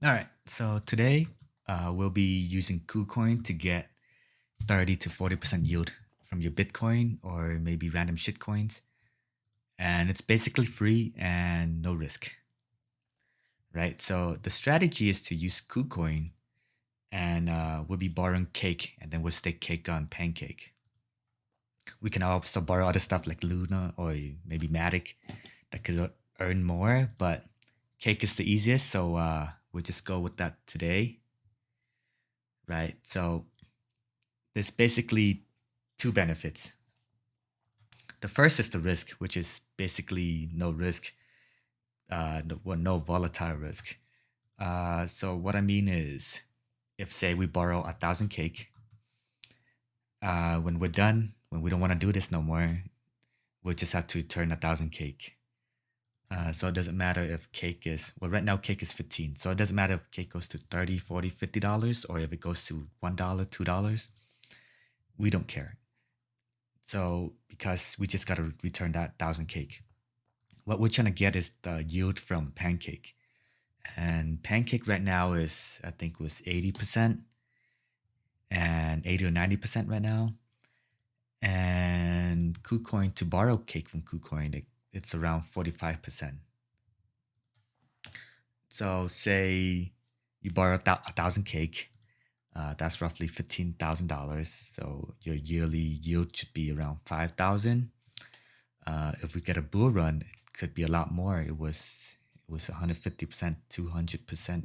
All right, so today we'll be using Kucoin to get 30 to 40% yield from your Bitcoin or maybe random shitcoins. And it's basically free and no risk, right? So the strategy is to use Kucoin and we'll be borrowing cake and then we'll stake cake on Pancake. We can also borrow other stuff like Luna or maybe Matic that could earn more, but cake is the easiest. So we'll just go with that today, right? So there's basically two benefits. The first is the risk, which is basically no risk, no volatile risk. So what I mean is, if say we borrow 1,000 cake, when we're done, when we don't want to do this no more, we'll just have to return 1,000 cake. So it doesn't matter if cake is, well, right now cake is 15. So it doesn't matter if cake goes to 30, 40, $50, or if it goes to $1, $2. We don't care. So because we just got to return that 1,000 cake. What we're trying to get is the yield from Pancake. And Pancake right now is, I think, was 80% and 80 or 90% right now. And KuCoin, to borrow cake from KuCoin, it's around 45%. So say you borrow 1,000 cake, that's roughly $15,000. So your yearly yield should be around 5,000. If we get a bull run, it could be a lot more. It was 150%, 200%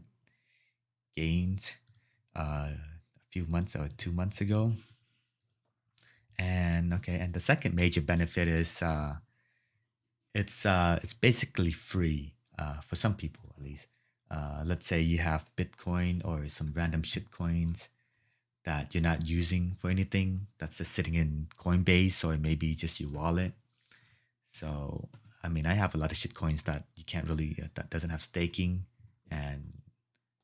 gains a few months or 2 months ago. And okay, and the second major benefit is it's basically free for some people at least. Let's say you have Bitcoin or some random shit coins that you're not using for anything, that's just sitting in Coinbase or maybe just your wallet. So I mean, I have a lot of shit coins that you can't really that doesn't have staking, and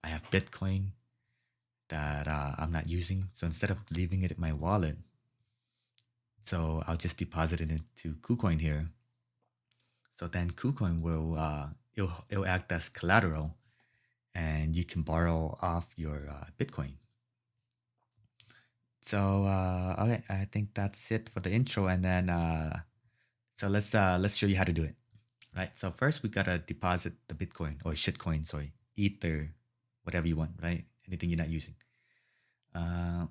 I have Bitcoin that I'm not using. So instead of leaving it in my wallet, so I'll just deposit it into KuCoin here. So then KuCoin will it'll act as collateral, and you can borrow off your Bitcoin. So okay, I think that's it for the intro, and then so let's show you how to do it. Right. So first we gotta deposit the Bitcoin or shitcoin, sorry, Ether, whatever you want, right? Anything you're not using. Uh,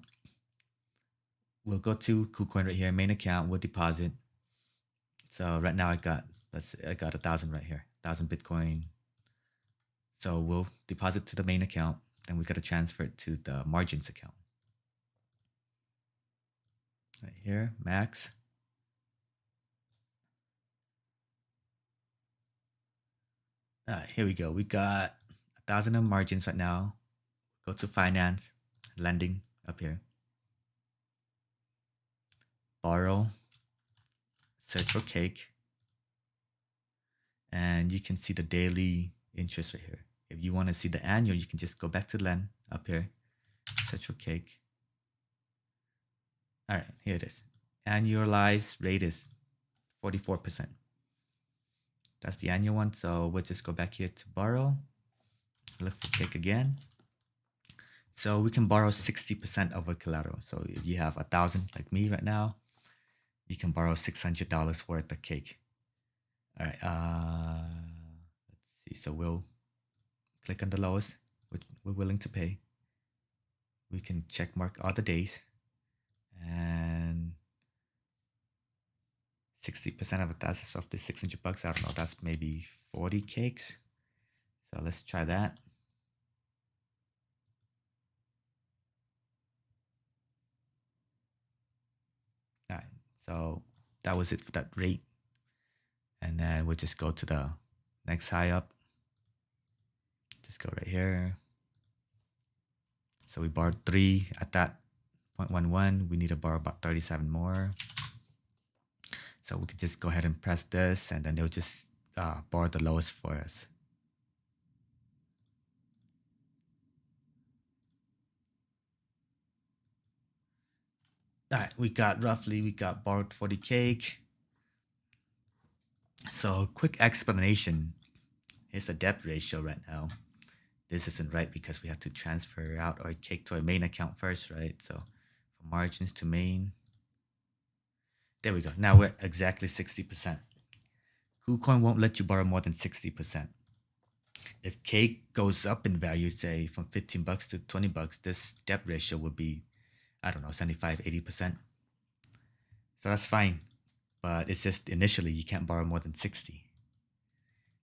we'll go to KuCoin right here, main account. We'll deposit. So right now I got 1,000 right here, 1,000 Bitcoin. So we'll deposit to the main account, then we gotta transfer it to the margins account. Right here, max. All right, here we go. We got 1,000 of margins right now. Go to finance, lending up here. Borrow, search for cake, and you can see the daily interest right here. If you want to see the annual, you can just go back to lend up here, search for cake. All right, here it is. Annualized rate is 44%. That's the annual one. So we'll just go back here to borrow, look for cake again. So we can borrow 60% of a collateral. So if you have 1,000 like me right now, you can borrow $600 worth of cake. All right. Let's see. So we'll click on the lowest, which we're willing to pay. We can check mark all the days, and 60% of 1,000 is roughly $600. I don't know. That's maybe 40 cakes. So let's try that. All right. So that was it for that rate. And then we'll just go to the next high up. Just go right here. So we borrowed 3 at that 0.11. We need to borrow about 37 more. So we could just go ahead and press this, and then they'll just borrow the lowest for us. All right, we got borrowed 40 cake. So quick explanation. Here's the debt ratio right now. this isn't right because we have to transfer out our cake to our main account first, right? So from margins to main. There we go. Now we're exactly 60%. KuCoin won't let you borrow more than 60%. If cake goes up in value, say from 15 bucks to 20 bucks, this debt ratio would be, I don't know, 75, 80%. So that's fine. But it's just initially you can't borrow more than 60.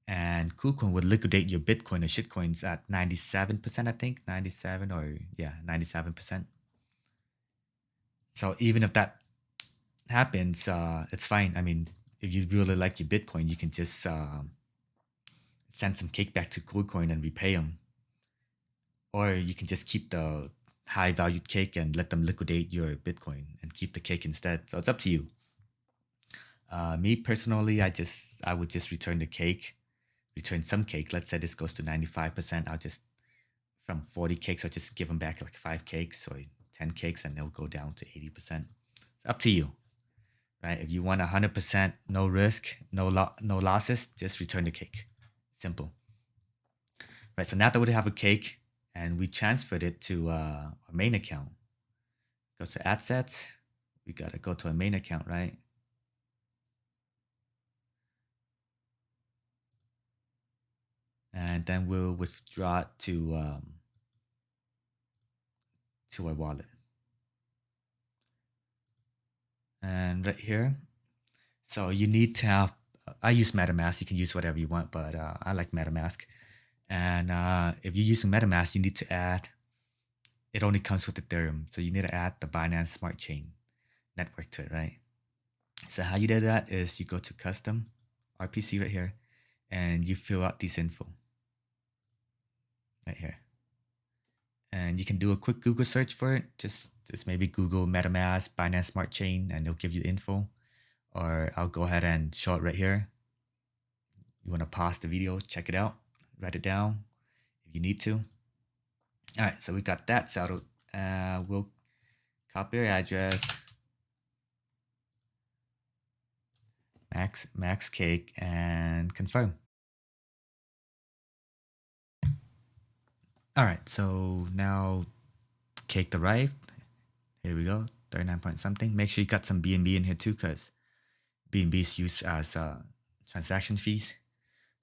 And KuCoin would liquidate your Bitcoin or shitcoins at 97%, I think. 97 or yeah, 97%. So even if that happens, it's fine. I mean, if you really like your Bitcoin, you can just send some cake back to KuCoin and repay them. Or you can just keep the high valued cake and let them liquidate your Bitcoin and keep the cake instead. So it's up to you. Me personally, I would just return the cake, return some cake. Let's say this goes to 95%. I'll just from 40 cakes, I'll just give them back like 5 cakes or 10 cakes, and they'll go down to 80%. It's up to you, right? If you want 100%, no risk, no losses, just return the cake. Simple. Right. So now that we have a cake and we transferred it to our main account, go to assets. We gotta go to our main account, right? And then we'll withdraw it to our wallet. And right here, so you need to have. I use MetaMask. You can use whatever you want, but I like MetaMask. And if you're using MetaMask, you need to add. It only comes with Ethereum, so you need to add the Binance Smart Chain network to it, right? So how you do that is you go to Custom RPC right here, and you fill out this info right here. And you can do a quick Google search for it. Just maybe Google MetaMask, Binance Smart Chain, and it'll give you the info. Or I'll go ahead and show it right here. You want to pause the video, check it out, write it down if you need to. All right, so we got that settled. We'll copy our address, max cake, and confirm. All right, so now cake arrived. Here we go, 39 point something. Make sure you got some BNB in here too, because BNB is used as transaction fees.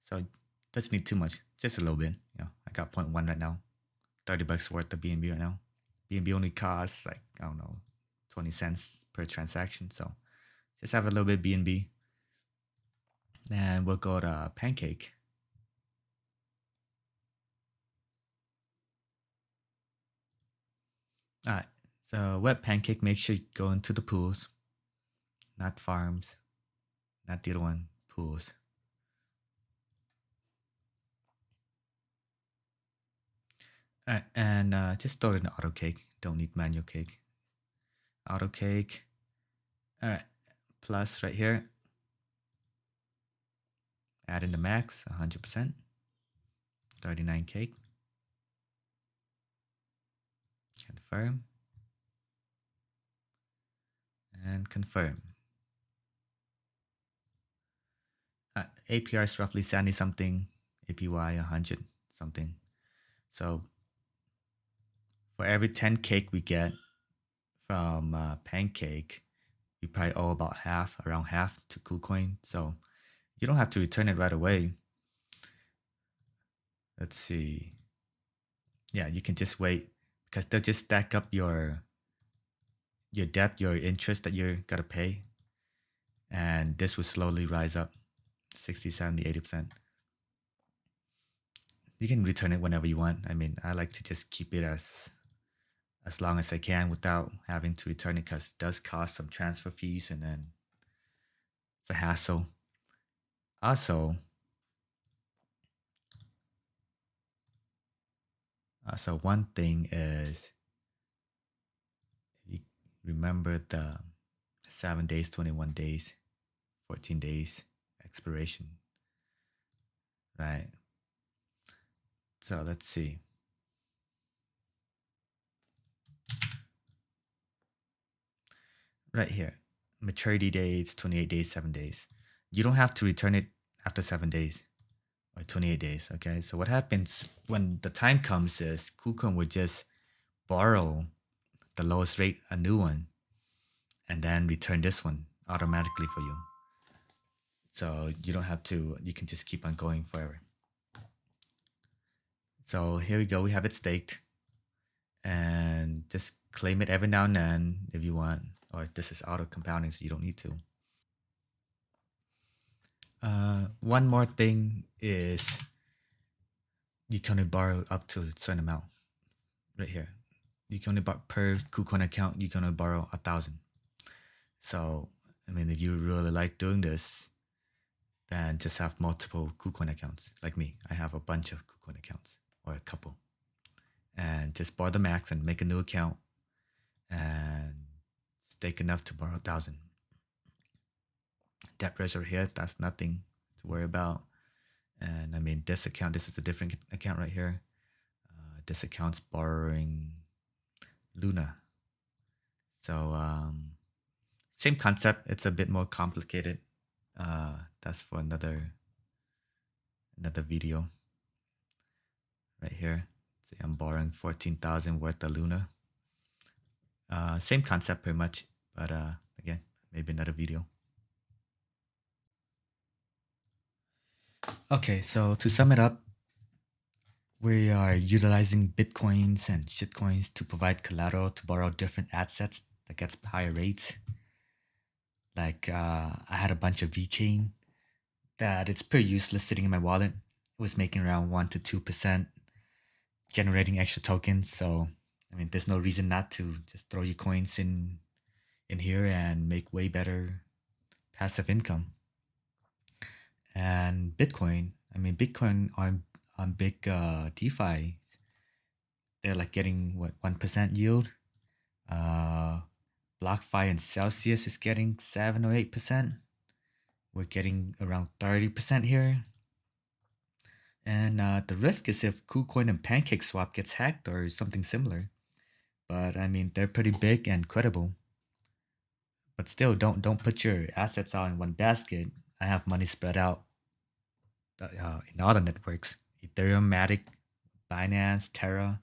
So doesn't need too much, just a little bit. You know, I got 0.1 right now, 30 bucks worth of BNB right now. BNB only costs like, I don't know, 20 cents per transaction. So just have a little bit of BNB. And we'll go to Pancake. All right, so web Pancake, make sure you go into the pools, not farms, not the other one, pools. All right, and just throw it in auto cake. Don't need manual cake. Auto cake. All right, plus right here. Add in the max, 100%. 39 cake. Confirm. And confirm. APR is roughly 70 something. APY 100 something. So for every 10 cake we get from Pancake, we probably owe about around half to KuCoin. So you don't have to return it right away. Let's see. Yeah, you can just wait because they'll just stack up your debt, your interest that you're gotta pay. And this will slowly rise up 60, 70, 80%. You can return it whenever you want. I mean, I like to just keep it as long as I can without having to return it because it does cost some transfer fees and then it's a hassle. Also, one thing is, if you remember the 7 days, 21 days, 14 days expiration, right? So let's see. Right here, maturity dates, 28 days, 7 days. You don't have to return it after 7 days. or 28 days. Okay, so what happens when the time comes is Kucoin would just borrow the lowest rate, a new one, and then return this one automatically for you. So you don't have to, you can just keep on going forever. So here we go, we have it staked, and just claim it every now and then if you want, or this is auto compounding, so you don't need to. One more thing is you can only borrow up to a certain amount right here. You can only borrow per KuCoin account, you can only borrow 1,000. So, I mean, if you really like doing this, then just have multiple KuCoin accounts. Like me, I have a bunch of KuCoin accounts, or a couple. And just borrow the max and make a new account and stake enough to borrow 1,000. Debt pressure here, that's nothing to worry about. And I mean, this account, this is a different account right here. This account's borrowing Luna. So same concept. It's a bit more complicated. That's for another video right here. See, I'm borrowing 14,000 worth of Luna. Same concept pretty much, but again, maybe another video. Okay, so to sum it up, we are utilizing Bitcoins and shitcoins to provide collateral to borrow different assets that gets higher rates. Like I had a bunch of VeChain that it's pretty useless sitting in my wallet. It was making around 1 to 2%, generating extra tokens. So I mean, there's no reason not to just throw your coins in here and make way better passive income. And Bitcoin, I mean, Bitcoin on big DeFi, they're like getting what 1% yield. BlockFi and Celsius is getting 7 or 8%. We're getting around 30% here. And the risk is if Kucoin and Pancakeswap gets hacked or something similar. But I mean, they're pretty big and credible. But still, don't put your assets all in one basket. I have money spread out in all the networks: Ethereum, Matic, Binance, Terra,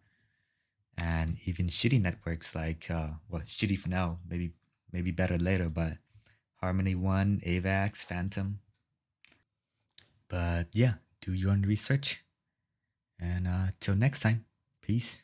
and even shitty networks like well, shitty for now, maybe better later, but Harmony One, Avax, Phantom. But yeah, do your own research. And till next time, peace.